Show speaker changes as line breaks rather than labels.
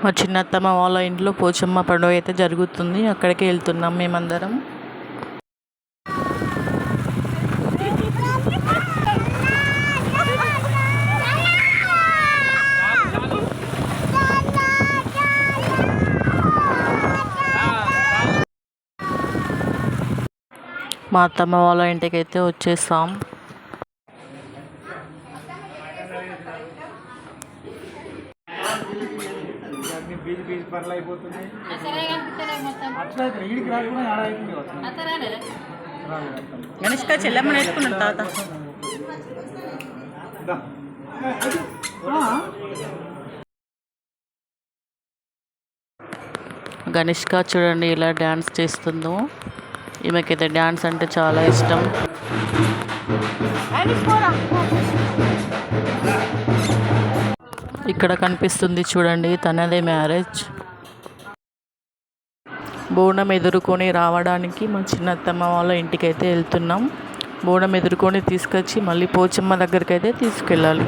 మా చిన్నత్తమ్మ వాళ్ళ ఇంట్లో పోచమ్మ పండుగ అయితే జరుగుతుంది. అక్కడికి వెళ్తున్నాం మేమందరం. మా అత్తమ్మ వాళ్ళ ఇంటికి అయితే వచ్చేసాం. గణేష్క చెల్లెమ్మ నేర్చుకున్నాడు తాత. గణేష్క చూడండి ఇలా డ్యాన్స్ చేస్తుందో. ఈమెకైతే డ్యాన్స్ అంటే చాలా ఇష్టం. ఇక్కడ కనిపిస్తుంది చూడండి, తనదే మ్యారేజ్. బోనం ఎదుర్కొని రావడానికి మా చిన్నత్తమ్మ వాళ్ళ ఇంటికి అయితే వెళ్తున్నాం. బోనం ఎదుర్కొని తీసుకొచ్చి మళ్ళీ పోచమ్మ దగ్గరికి అయితే తీసుకెళ్ళాలి.